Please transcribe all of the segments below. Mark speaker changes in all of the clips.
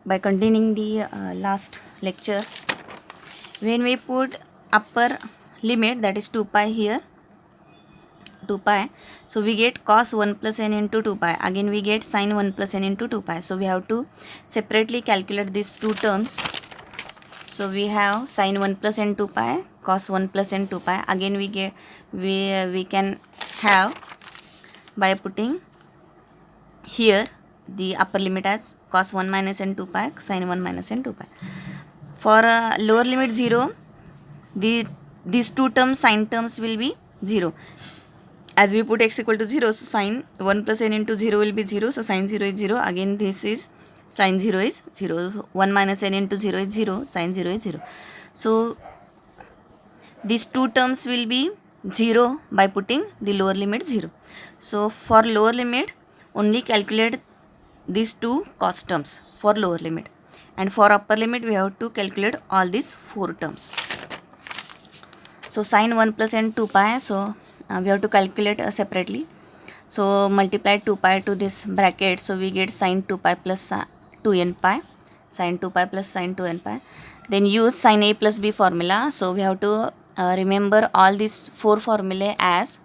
Speaker 1: by continuing the last lecture, when we put upper limit, that is 2 pi here, 2 pi, so we get cos 1 plus n into 2 pi. Again we get sin 1 plus n into 2 pi. So we have to separately calculate these two terms. So we have sin 1 plus n 2 pi, cos 1 plus n 2 pi. Again we can have by putting here the upper limit as cos 1 minus n 2 pi, sin 1 minus n 2 pi. For lower limit 0, these two terms, sin terms, will be 0. As we put x equal to 0, so sin 1 plus n into 0 will be 0. So sin 0 is 0. Again this is sin 0 is 0. So 1 minus n into 0 is 0. Sin 0 is 0. So these two terms will be 0 by putting the lower limit 0. So for lower limit, only calculate these two cos terms for lower limit, and for upper limit we have to calculate all these four terms. So sin 1 plus n 2 pi, so we have to calculate separately. So multiply 2 pi to this bracket, so we get sin 2 pi plus 2n pi, sin 2 pi plus sin 2n pi. Then use sin a plus b formula. So we have to remember all these four formulae as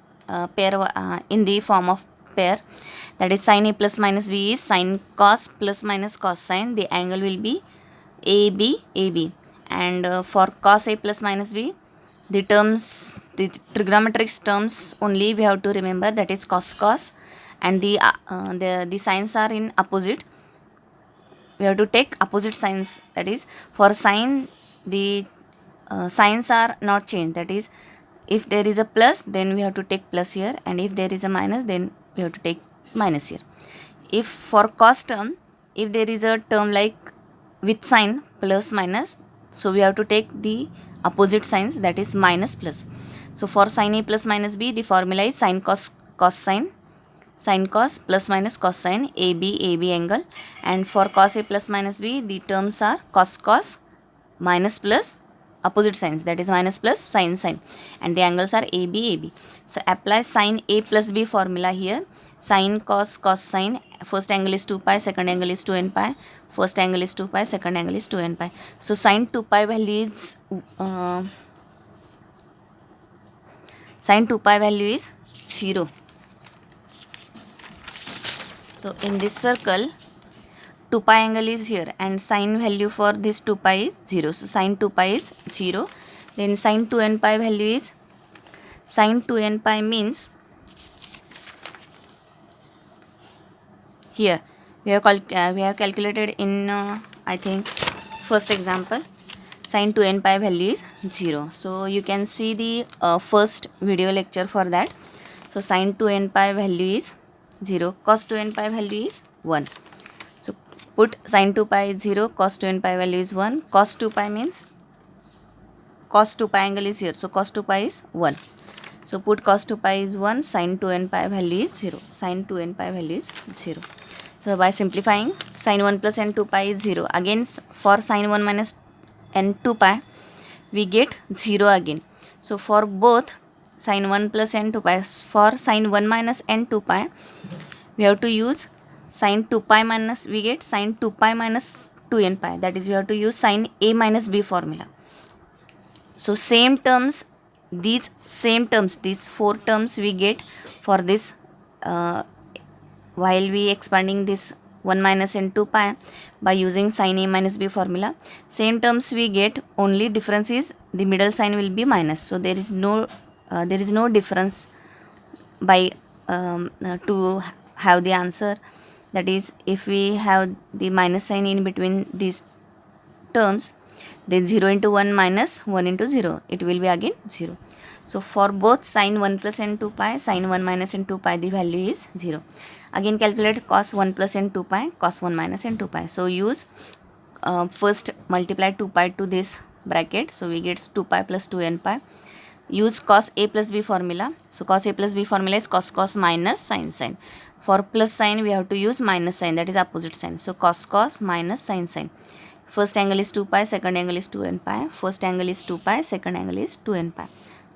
Speaker 1: pair in the form of pair. That is sin a plus minus b is sin cos plus minus cos sin. The angle will be AB, AB. And for cos a plus minus b, the terms, the trigonometric terms only we have to remember, that is cos cos, and the signs are in opposite. We have to take opposite signs, that is for sin the signs are not changed, that is if there is a plus then we have to take plus here, and if there is a minus then we have to take minus here. If for cos term, if there is a term like with sign plus minus, so we have to take the opposite signs, that is minus plus. So for sin a plus minus b, the formula is sin cos cos sin, sin cos plus minus cos sin, AB, AB angle. And for cos a plus minus b, the terms are cos cos minus plus opposite signs, that is minus plus sin sin, and the angles are AB, AB. So apply sin a plus b formula here. Sin cos cos sin, first angle is 2 pi, second angle is 2n pi, first angle is 2 pi, second angle is 2n pi. So sin 2 pi value is sin 2 pi value is 0. So in this circle 2 pi angle is here, and sin value for this 2 pi is 0. So sin 2 pi is 0. Then sin 2n pi value is, sin 2n pi means, here we have calculated in I think first example, sin 2n pi value is 0. So you can see the first video lecture for that. So sin 2n pi value is 0, cos 2n pi value is 1. So put sin 2 pi is 0, cos 2n pi value is 1. Cos 2 pi means, cos 2 pi angle is here, so cos 2 pi is 1. So put cos 2 pi is 1, sin 2n pi value is 0. Sin 2n pi value is 0. So by simplifying, sin 1 plus n 2 pi is 0. Again for sin 1 minus n 2 pi, we get 0 again. So for both sin 1 plus n 2 pi, for sin 1 minus n 2 pi, we have to use sin 2 pi minus, we get sin 2 pi minus 2n pi. That is, we have to use sin a minus b formula. So same terms, these four terms we get for this while we expanding this 1 minus n 2 pi by using sin a minus b formula. Same terms we get, only difference is the middle sign will be minus. So there is no difference by to have the answer. That is, if we have the minus sign in between these terms, then 0 into 1 minus 1 into 0, it will be again 0. So for both sin 1 plus n 2 pi, sin 1 minus n 2 pi, the value is 0. Again calculate cos 1 plus n 2 pi, cos 1 minus n 2 pi. So use first multiply 2 pi to this bracket, so we get 2 pi plus 2n pi. Use cos a plus b formula. So cos a plus b formula is cos cos minus sin sin. For plus sign we have to use minus sign, that is opposite sign. So cos cos minus sin sin. First angle is 2 pi, second angle is 2n pi. First angle is 2 pi, second angle is 2n pi.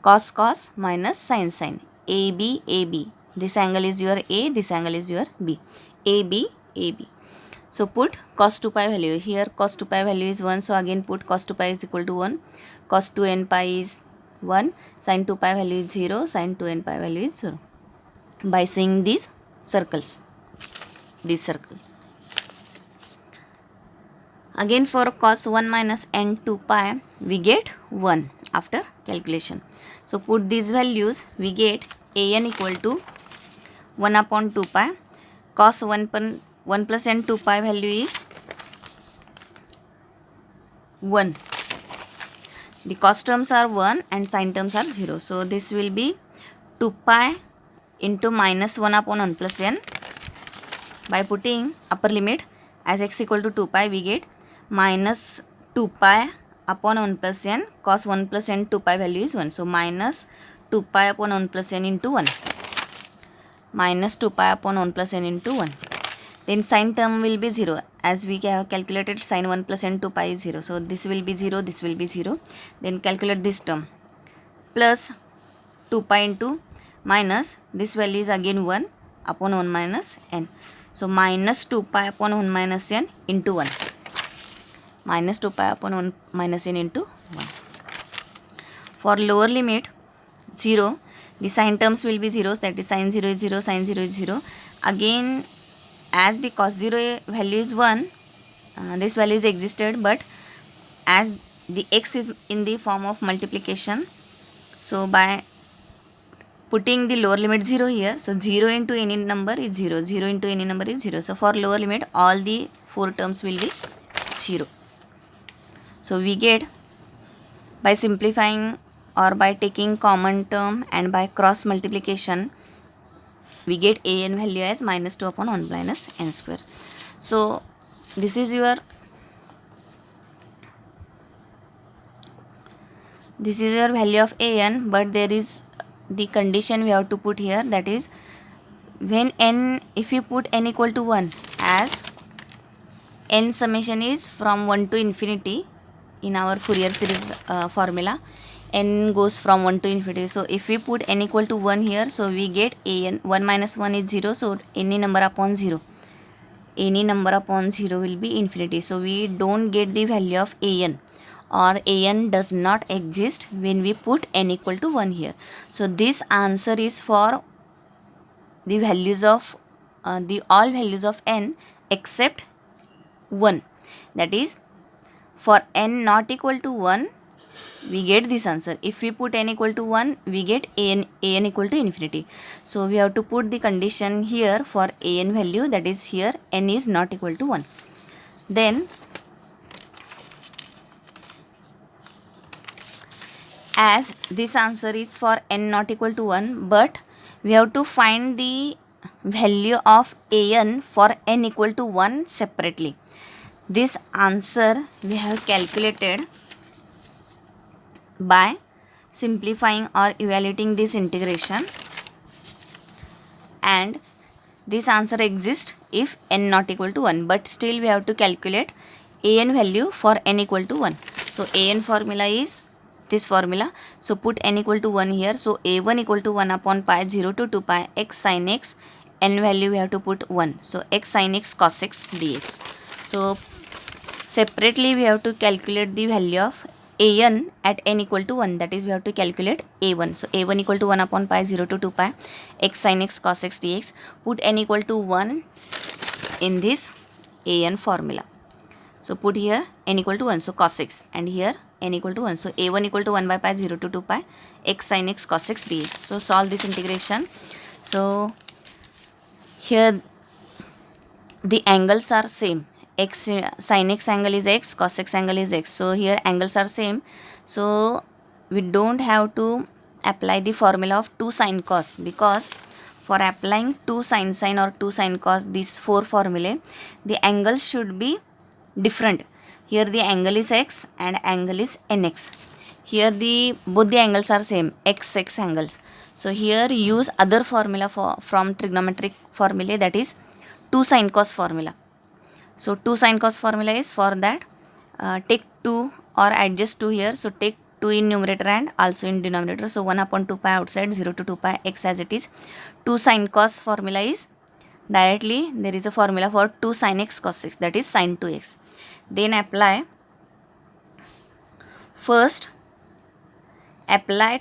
Speaker 1: Cos cos minus sin sin. AB, AB. This angle is your A, this angle is your B. AB, AB. So put cos 2 pi value. Here cos 2 pi value is 1. So again put cos 2 pi is equal to 1. Cos 2n pi is 1. Sin 2 pi value is 0. Sin 2n pi value is 0. By seeing these circles. Again for cos 1 minus n 2 pi we get 1 after calculation. So put these values, we get an equal to 1 upon 2 pi. Cos 1 plus n 2 pi value is 1. The cos terms are 1 and sin terms are 0. So this will be 2 pi into minus 1 upon 1 plus n. By putting upper limit as x equal to 2 pi, we get minus 2 pi upon 1 plus n. Cos 1 plus n 2 pi value is 1. So minus 2 pi upon 1 plus n into 1. Minus 2 pi upon 1 plus n into 1. Then sin term will be 0, as we have calculated sin 1 plus n 2 pi is 0. So this will be 0, this will be 0. Then calculate this term. Plus 2 pi into minus, this value is again 1 upon 1 minus n. So minus 2 pi upon 1 minus n into 1. Minus 2 pi upon 1 minus n into 1. For lower limit 0, the sin terms will be zeros, that is sin 0 is 0, sin 0 is 0. Again, as the cos 0 value is 1, this value is existed, but as the x is in the form of multiplication, so by putting the lower limit 0 here, so 0 into any number is 0, 0 into any number is 0. So for lower limit, all the 4 terms will be 0. So we get, by simplifying or by taking common term and by cross multiplication, we get an value as minus 2 upon 1 minus n square. So this is your value of an, but there is the condition we have to put here, that is when n, if you put n equal to 1, as n summation is from 1 to infinity in our Fourier series formula, n goes from 1 to infinity. So if we put n equal to 1 here, so we get an 1 minus 1 is 0. So any number upon 0 will be infinity. So we don't get the value of an, or an does not exist when we put n equal to 1 here. So this answer is for the values of all values of n except 1. That is, for n not equal to 1, we get this answer. If we put n equal to 1, we get an equal to infinity. So we have to put the condition here for an value, that is here n is not equal to 1. Then as this answer is for n not equal to 1, but we have to find the value of an for n equal to 1 separately. This answer we have calculated by simplifying or evaluating this integration, and this answer exists if n not equal to 1, but still we have to calculate an value for n equal to 1. So an formula is this formula. So put n equal to 1 here. So a1 equal to 1 upon pi 0 to 2 pi x sin x, n value we have to put 1. So x sin x cos x dx. So separately we have to calculate the value of an at n equal to 1, that is we have to calculate a1. So a1 equal to 1 upon pi 0 to 2 pi x sin x cos x dx. Put n equal to 1 in this an formula. So put here n equal to 1, so cos x, and here n equal to 1. So a1 equal to 1 by pi 0 to 2 pi x sin x cos x dx. So solve this integration. So here the angles are same. X sin x angle is x, cos x angle is x. So here angles are same. So we don't have to apply the formula of 2 sin cos, because for applying 2 sin or 2 sin cos, these 4 formulae, the angles should be different. Here the angle is x and angle is nx. Here both the angles are same, x angles. So here use other formula from trigonometric formulae, that is 2 sin cos formula. So 2 sin cos formula is, for that take 2 or adjust 2 here. So take 2 in numerator and also in denominator. So 1 upon 2 pi outside, 0 to 2 pi x as it is. 2 sin cos formula is directly there is a formula for 2 sin x cos x, that is sin 2x. Then apply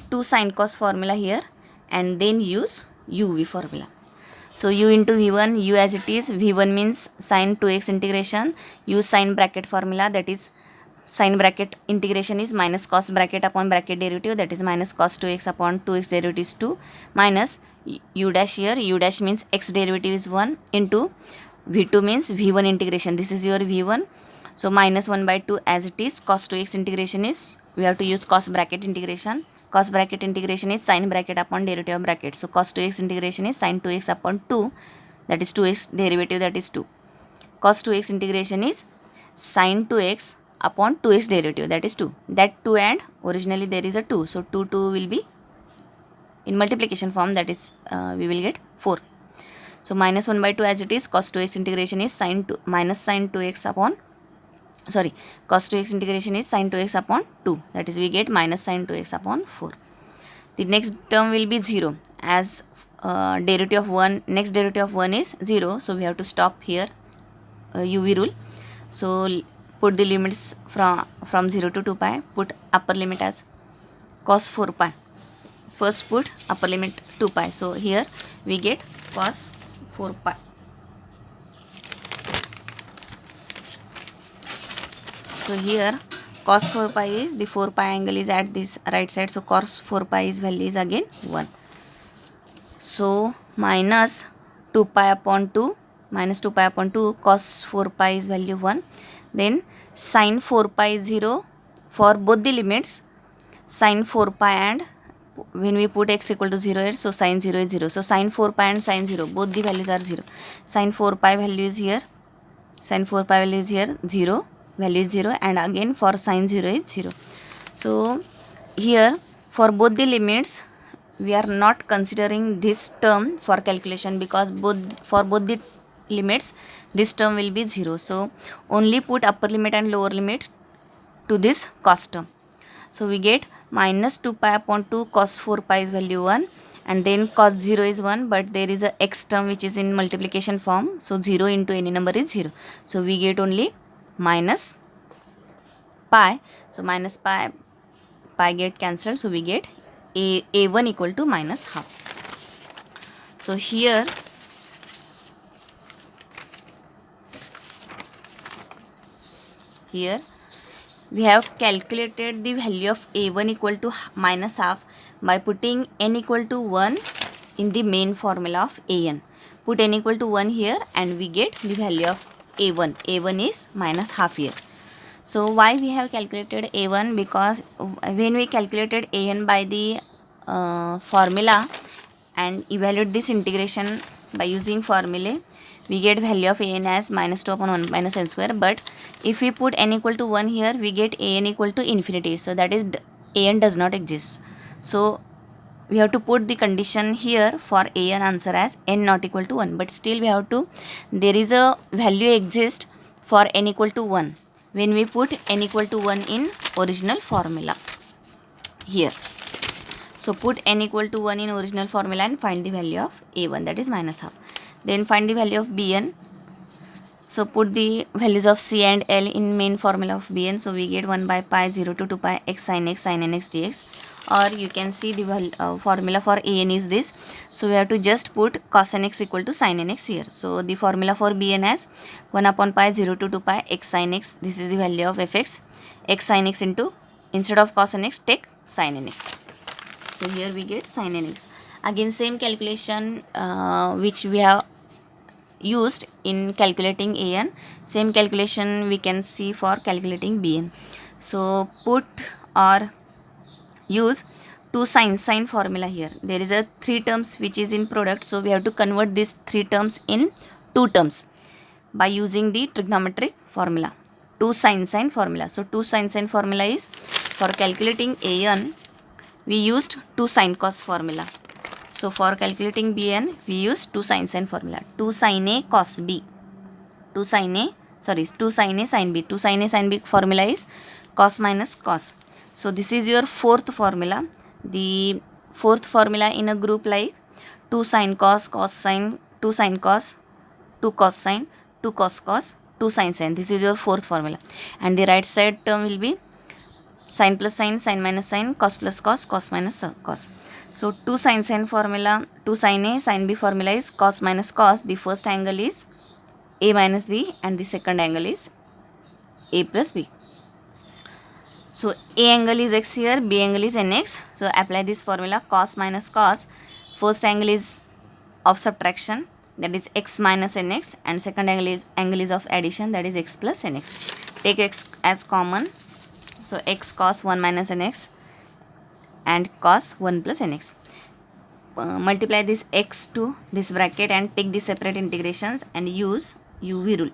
Speaker 1: 2 sin cos formula here, and then use uv formula. So u into v1, u as it is, v1 means sin 2x integration, use sin bracket formula, that is sin bracket integration is minus cos bracket upon bracket derivative, that is minus cos 2x upon 2x derivative is 2, minus u dash here, u dash means x derivative is 1, into v2 means v1 integration, this is your v1. So minus 1 by 2 as it is, cos 2x integration is, we have to use cos bracket integration. Cos bracket integration is sin bracket upon derivative of bracket. So cos 2x integration is sin 2x upon 2, that is 2x derivative, that is 2. Cos 2x integration is sin 2x upon 2x derivative, that is 2. That 2 and originally there is a 2. So 2 will be in multiplication form, that is we will get 4. So minus 1 by 2 as it is, cos 2x integration is minus sin 2x upon, sorry, cos 2x integration is sin 2x upon 2, that is we get minus sin 2x upon 4. The next term will be 0, as derivative of 1, next derivative of 1 is 0, so we have to stop here, uv rule. So put the limits from 0 to 2 pi, put upper limit as cos 4 pi, first put upper limit 2 pi, so here we get cos 4 pi. So here cos 4 pi is, the 4 pi angle is at this right side, so cos 4 pi is value is again 1. So minus 2 pi upon 2, minus 2 pi upon 2, cos 4 pi is value 1. Then sin 4 pi is 0 for both the limits, sin 4 pi, and when we put x equal to 0 here, so sin 0 is 0. So sin 4 pi and sin 0, both the values are 0. Sin 4 pi value is here, sin 4 pi value is here 0, value is 0, and again for sin 0 is 0. So here for both the limits we are not considering this term for calculation, because for both the limits this term will be 0. So only put upper limit and lower limit to this cos term. So we get minus 2 pi upon 2, cos 4 pi is value 1, and then cos 0 is 1, but there is a x term which is in multiplication form, so 0 into any number is 0. So we get only minus pi, so minus pi get cancelled, so we get a1 equal to minus half. So here we have calculated the value of a1 equal to minus half by putting n equal to 1 in the main formula of an. Put n equal to 1 here and we get the value of a1. a1 is minus half here. So why we have calculated a1? Because when we calculated an by the formula and evaluate this integration by using formulae, we get value of an as minus 2 upon 1 minus n square. But if we put n equal to 1 here, we get an equal to infinity. So that is an does not exist. So we have to put the condition here for an answer as n not equal to 1. But still we have to, there is a value exist for n equal to 1 when we put n equal to 1 in original formula here. So put n equal to 1 in original formula and find the value of a1, that is minus half. Then find the value of bn. So put the values of c and l in main formula of bn. So we get 1 by pi 0 to 2 pi x sin nx dx. Or you can see the formula for an is this. So we have to just put cos nx equal to sin nx here. So the formula for bn as 1 upon pi 0 to 2 pi x sin x. This is the value of fx. X sin x into, instead of cos nx, take sin nx. So here we get sin nx. Again same calculation which we have used in calculating an, same calculation we can see for calculating bn. So put or use 2 sin formula here. There is a 3 terms which is in product, so we have to convert these 3 terms in 2 terms by using the trigonometric formula, 2 sin formula. So 2 sin formula is, for calculating an we used 2 sin cos formula. So for calculating bn we use 2 sin formula. 2 sin a cos b, 2 sin a sin b. 2 sin a sin b formula is cos minus cos. So this is your fourth formula. The fourth formula in a group like 2 sin cos, cos sin, 2 sin cos, 2 cos sine, 2 cos cos, 2 sin sin. This is your fourth formula. And the right side term will be sin plus sin, sin minus sin, cos plus cos, cos minus cos. So 2 sin sin formula, 2 sin A, sin B formula is cos minus cos. The first angle is A minus B and the second angle is A plus B. So A angle is x here, B angle is nx. So apply this formula, cos minus cos. First angle is of subtraction, that is x minus nx, and second angle is of addition, that is x plus nx. Take x as common. So x cos 1 minus nx and cos 1 plus nx. Multiply this x to this bracket and take the separate integrations and use uv rule.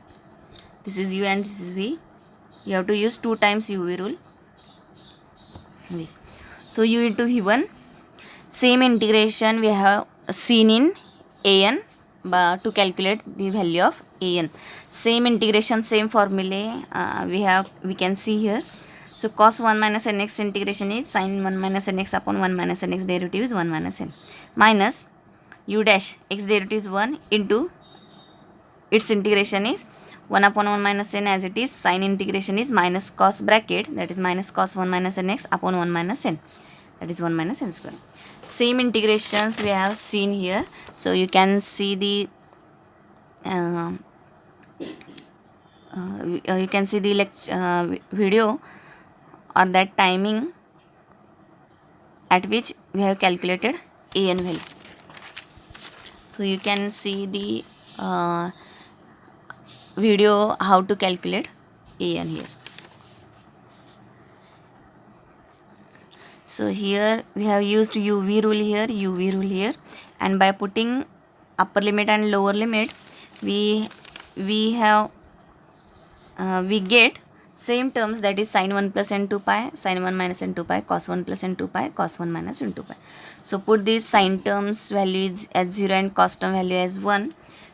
Speaker 1: This is u and this is v. You have to use 2 times uv rule. So u into v1. Same integration we have seen in an to calculate the value of an. Same integration, same formulae we can see here. So cos 1 minus nx integration is sin 1 minus nx upon 1 minus nx, derivative is 1 minus n, minus u dash x derivative is 1 into its integration is 1 upon 1 minus n as it is. Sin integration is minus cos bracket, that is minus cos 1 minus nx upon 1 minus n, that is 1 minus n square. Same integrations we have seen here. So you can see the video or that timing at which we have calculated an value. So you can see the video how to calculate an here. So here we have used uv rule here, and by putting upper limit and lower limit we get same terms, that is sin 1 plus n 2 pi, sin 1 minus n 2 pi, cos 1 plus n 2 pi, cos 1 minus n 2 pi. So put these sin terms value is as 0 and cos term value as 1.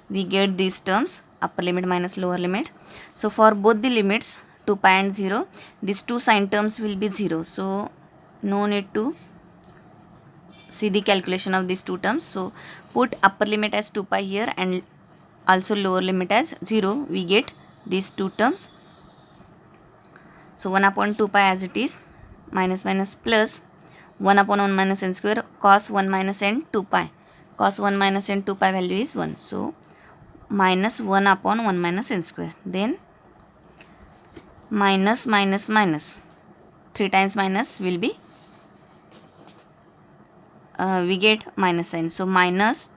Speaker 1: We get these terms, upper limit minus lower limit. So for both the limits 2 pi and 0, these two sin terms will be 0. So no need to see the calculation of these two terms. So put upper limit as 2 pi here and also lower limit as 0. We get these two terms. So 1 upon 2 pi as it is, minus minus plus 1 upon 1 minus n square, cos 1 minus n 2 pi. Cos 1 minus n 2 pi value is 1. So minus 1 upon 1 minus n square. Then minus minus minus. 3 times minus will be, we get minus sign. So minus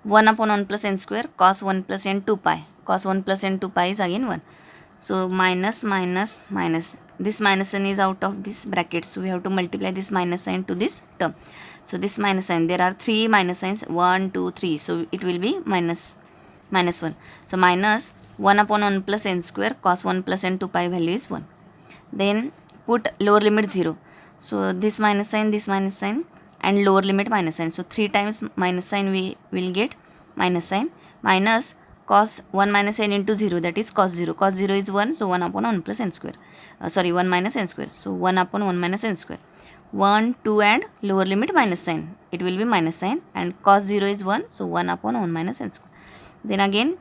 Speaker 1: 1 upon 1 plus n square, cos 1 plus n 2 pi. Cos 1 plus n 2 pi is again 1. So minus minus minus. This minus sign is out of this bracket. So we have to multiply this minus sign to this term. So this minus sign, there are 3 minus signs, 1, 2, 3. So it will be minus 1. So minus 1 upon 1 plus n square, cos 1 plus n 2 pi value is 1. Then put lower limit 0. So this minus sign and lower limit minus sign. So 3 times minus sign we will get minus sign, minus cos 1 minus n into 0, that is cos 0. Cos 0 is 1, so 1 upon 1 plus n square. 1 minus n square. So 1 upon 1 minus n square. 1, 2 and lower limit minus sign. It will be minus sign, and cos 0 is 1, so 1 upon 1 minus n square. Then again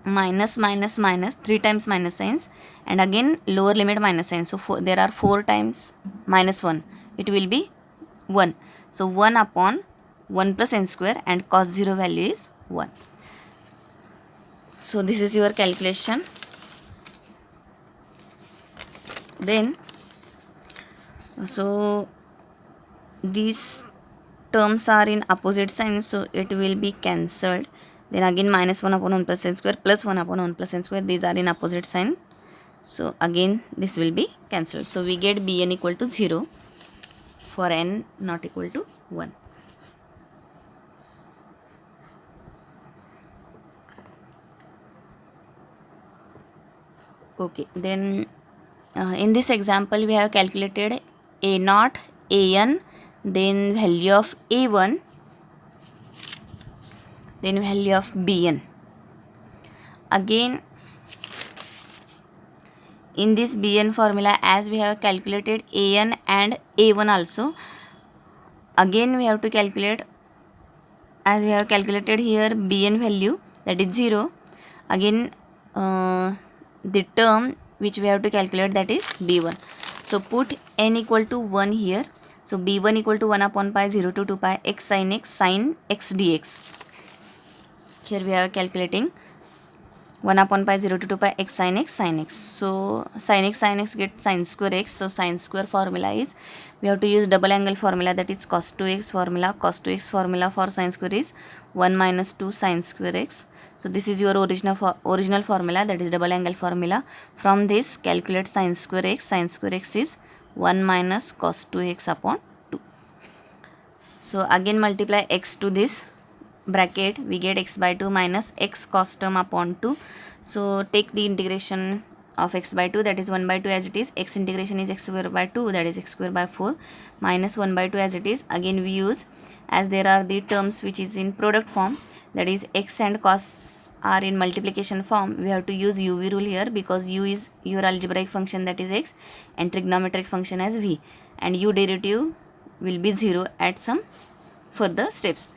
Speaker 1: minus minus minus, 3 times minus signs, and again lower limit minus sign. So there are 4 times minus 1. It will be 1. So 1 upon 1 plus n square, and cos 0 value is 1. So this is your calculation. Then so these terms are in opposite sign, so it will be cancelled. Then again minus 1 upon 1 plus n square plus 1 upon 1 plus n square, these are in opposite sign. So again this will be cancelled. So we get bn equal to 0 for n not equal to 1. Okay, then in this example we have calculated a naught, an, then value of a1, then value of bn. Again in this bn formula, as we have calculated an and a1 also, again we have to calculate, as we have calculated here bn value, that is 0. again the term which we have to calculate, that is b1. So put n equal to 1 here. So b1 equal to 1 upon pi 0 to 2 pi x sin x dx. Here we are calculating 1 upon pi 0 to 2 pi x sin x sin x. So sin x get sin square x. So sin square formula is, we have to use double angle formula, that is cos 2x formula. Cos 2x formula for sin square is 1 minus 2 sin square x. So this is your original formula, that is double angle formula. From this calculate sin square x. Sin square x is 1 minus cos 2x upon 2. So again multiply x to this bracket, we get x by 2 minus x cos term upon 2. So take the integration of x by 2, that is 1 by 2 as it is. X integration is x square by 2, that is x square by 4, minus 1 by 2 as it is. Again we use, as there are the terms which is in product form, that is x and cos are in multiplication form, we have to use uv rule here, because u is your algebraic function, that is x, and trigonometric function as v, and u derivative will be 0 at some further steps.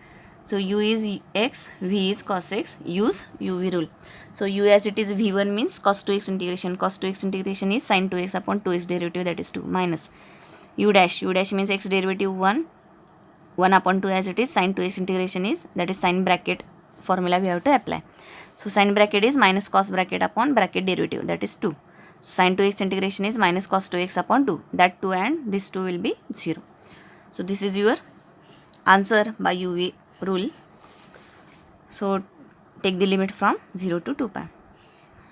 Speaker 1: So u is x, v is cos x, use uv rule. So u as it is v1 means cos 2x integration. Cos 2x integration is sin 2x upon 2x derivative, that is 2, minus u dash means x derivative 1 upon 2 as it is. Sin 2x integration is, that is sin bracket formula we have to apply. So sin bracket is minus cos bracket upon bracket derivative, that is 2. So sin 2x integration is minus cos 2x upon 2, that 2 and this 2 will be 0. So this is your answer by uv rule. So take the limit from 0 to 2 pi.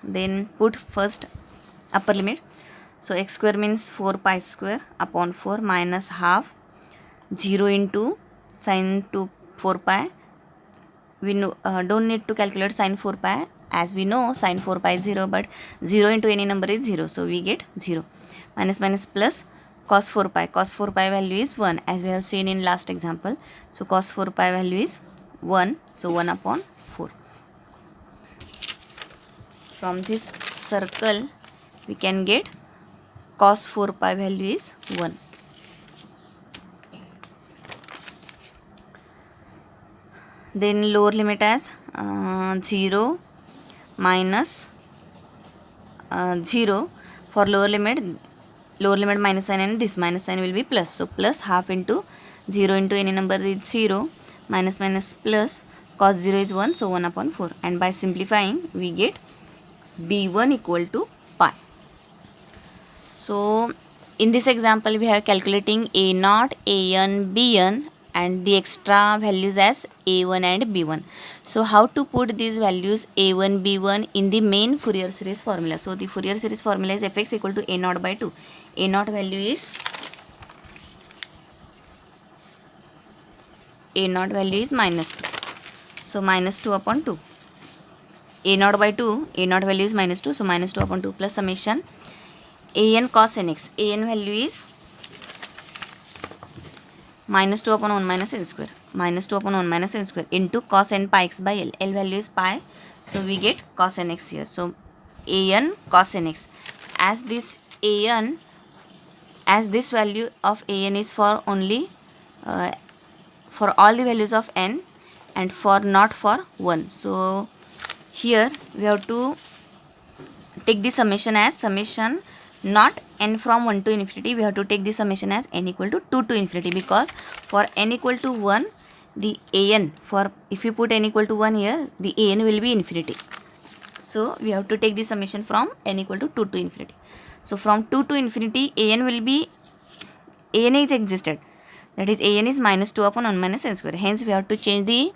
Speaker 1: Then put first upper limit. So x square means 4 pi square upon 4 minus half 0 into sin 4 pi. We know, don't need to calculate sin 4 pi, as we know sin 4 pi is 0, but 0 into any number is 0, so we get 0. Minus plus cos 4 pi. Cos 4 pi value is 1, as we have seen in last example. So cos 4 pi value is 1, so 1 upon 4. From this circle we can get cos 4 pi value is 1. Then lower limit as 0 minus 0. For lower limit minus sign, and this minus sign will be plus. So plus half into 0 into any number is 0, minus plus, cos 0 is 1, so 1 upon 4. And by simplifying we get b1 equal to pi. So in this example we have calculating a0, an, bn, and the extra values as a1 and b1. So how to put these values a1, b1 in the main Fourier series formula? So the Fourier series formula is fx equal to a0 by 2. a0 value is minus 2. So minus 2 upon 2. a0 by 2, a0 value is minus 2, so minus 2 upon 2 plus summation an cos nx. An value is minus 2 upon 1 minus n square. Minus 2 upon 1 minus n square into cos n pi x by L. L value is pi, so we get cos nx here. So an cos nx. As this value of an is for only for all the values of n and for not for 1. So here we have to take the summation as summation not n from 1 to infinity. We have to take the summation as n equal to 2 to infinity, because for n equal to 1 the an, for if you put n equal to 1 here, the an will be infinity. So we have to take the summation from n equal to 2 to infinity. So from 2 to infinity an is existed, that is an is minus 2 upon 1 minus n square. Hence we have to change the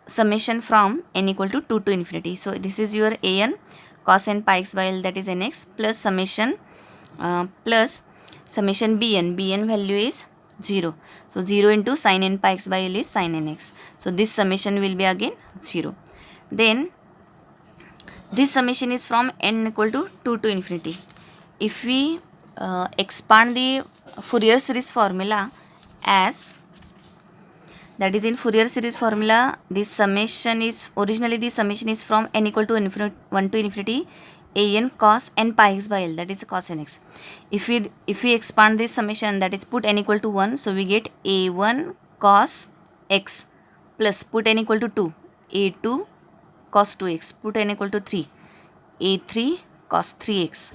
Speaker 1: summation from n equal to 2 to infinity. So this is your an cos n pi x by L, that is nx, plus summation bn value is 0. So 0 into sin n pi x by L is sin nx. So this summation will be again 0. Then this summation is from n equal to 2 to infinity. If we expand the Fourier series formula, as that is in Fourier series formula, this summation is originally the summation is from n equal to 1 to infinity an cos n pi x by L, that is cos nx. If we expand this summation, that is put n equal to 1, so we get a1 cos x plus put n equal to 2, a2 cos 2x, put n equal to 3, a3 cos 3x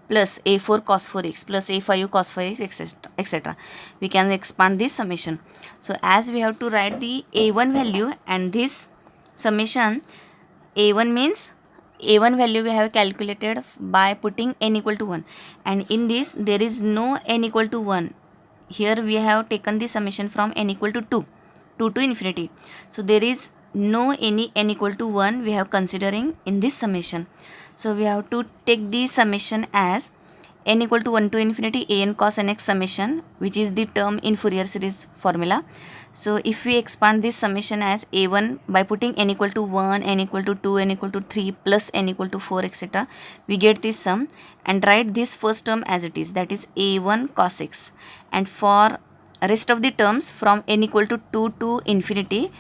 Speaker 1: plus a4 cos 4x plus a5 cos 5x, etc., etc. We can expand this summation. So as we have to write the a1 value, and this summation a1 means a1 value we have calculated by putting n equal to 1, and in this there is no n equal to 1. Here we have taken the summation from n equal to 2 to infinity. So there is no any n equal to 1 we have considering in this summation. So we have to take the summation as n equal to 1 to infinity an cos nx summation, which is the term in Fourier series formula. So if we expand this summation as a1 by putting n equal to 1, n equal to 2, n equal to 3 plus n equal to 4, etc., we get this sum, and write this first term as it is, that is a1 cos x, and for rest of the terms from n equal to 2 to infinity,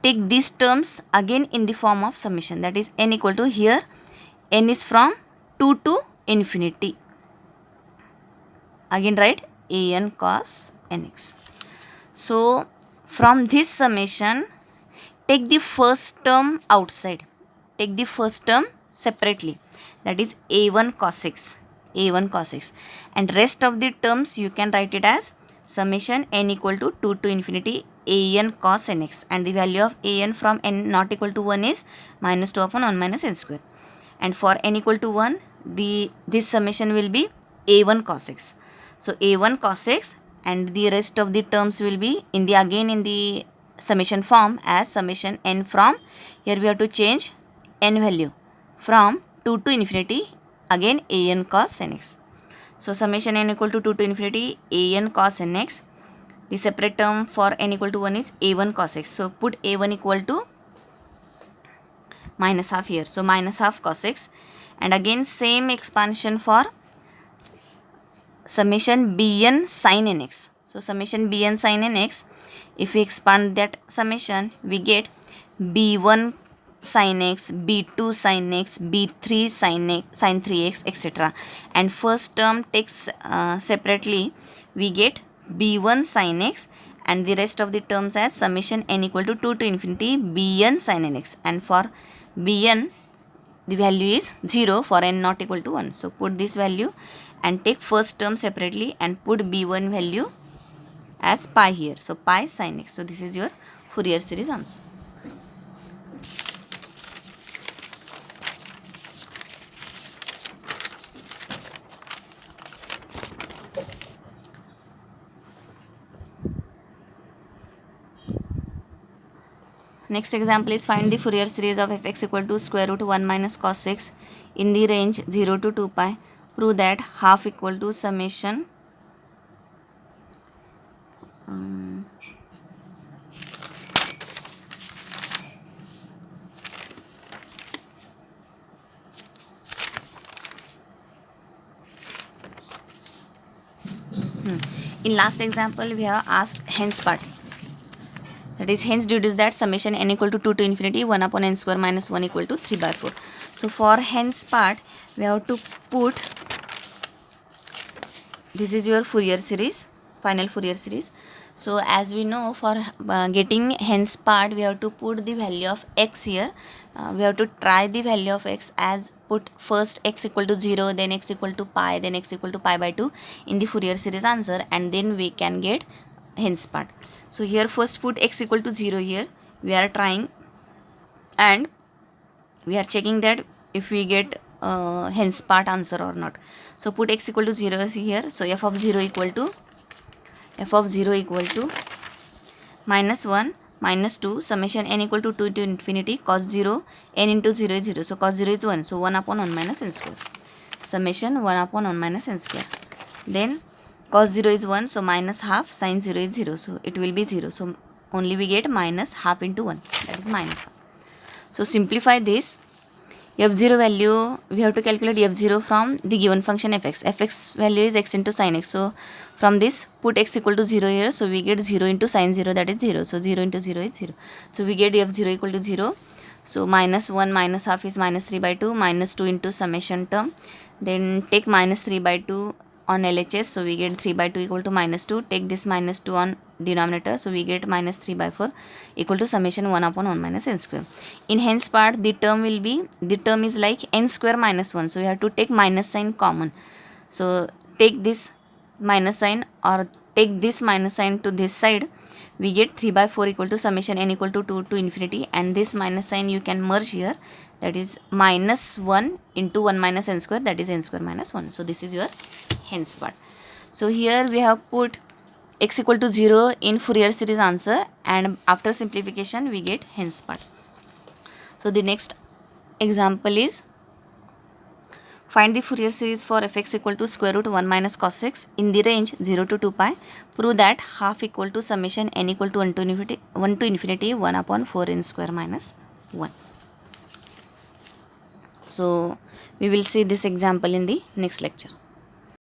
Speaker 1: take these terms again in the form of summation, that is n equal to, here n is from 2 to infinity, again write an cos nx. So from this summation, take the first term outside, take the first term separately, that is a1 cos x, a1 cos x, and rest of the terms you can write it as summation n equal to 2 to infinity an cos nx, and the value of an from n not equal to 1 is minus 2 upon 1 minus n square, and for n equal to 1 this summation will be a1 cos x. So a1 cos x, and the rest of the terms will be in the again in the summation form as summation n from, here we have to change n value from 2 to infinity, again an cos nx. So summation n equal to 2 to infinity an cos nx. The separate term for n equal to 1 is a1 cos x. So put a1 equal to minus half here. So minus half cos x, and again same expansion for summation bn sin nx. So summation bn sin nx, if we expand that summation, we get b1 sin x, b2 sin x, b3 sin x, sin 3x, etc. And first term takes separately, we get b1 sin x, and the rest of the terms as summation n equal to 2 to infinity bn sin nx, and for bn the value is 0 for n not equal to 1. So put this value and take first term separately and put b1 value as pi here. So pi sin x. So this is your Fourier series answer. Next example is find the Fourier series of fx equal to square root 1 minus cos x in the range 0 to 2 pi. Prove that half equal to summation In last example we have asked hence part, that is hence deduce that summation n equal to 2 to infinity 1 upon n square minus 1 equal to 3 by 4. So for hence part we have to put, this is your Fourier series, final Fourier series. So as we know, for getting hence part we have to put the value of x here. We have to try the value of x as put first x equal to 0, then x equal to pi, then x equal to pi by 2 in the Fourier series answer, and then we can get hence part. So here first put x equal to 0 here, we are trying and we are checking that if we get hence part answer or not. So put x equal to 0 here. So f of 0 equal to minus 1 minus 2 summation n equal to 2 to infinity cos 0 n into 0 is 0. So cos 0 is 1. So 1 upon 1 minus n square. Summation 1 upon 1 minus n square. Then cos 0 is 1. So minus half sin 0 is 0. So it will be 0. So only we get minus half into 1. That is minus half. So simplify this. f0 value, we have to calculate f0 from the given function fx. Fx value is x into sin x. So from this put x equal to 0 here. So we get 0 into sin 0, that is 0. So 0 into 0 is 0. So we get f0 equal to 0. So minus 1 minus half is minus 3 by 2, minus 2 into summation term. Then take minus 3 by 2 on LHS. So we get 3 by 2 equal to minus 2. Take this minus 2 on denominator, so we get minus 3 by 4 equal to summation 1 upon 1 minus n square. In hence part, the term is like n square minus 1, so we have to take minus sign common. So take this minus sign or take this minus sign to this side, we get 3 by 4 equal to summation n equal to 2 to infinity, and this minus sign you can merge here, that is minus 1 into 1 minus n square, that is n square minus 1. So this is your hence part. So here we have put x equal to 0 in Fourier series answer, and after simplification we get hence part. So the next example is, find the Fourier series for fx equal to square root 1 minus cos x in the range 0 to 2 pi. Prove that half equal to summation n equal to 1 to infinity 1 upon 4 n square minus 1. So we will see this example in the next lecture.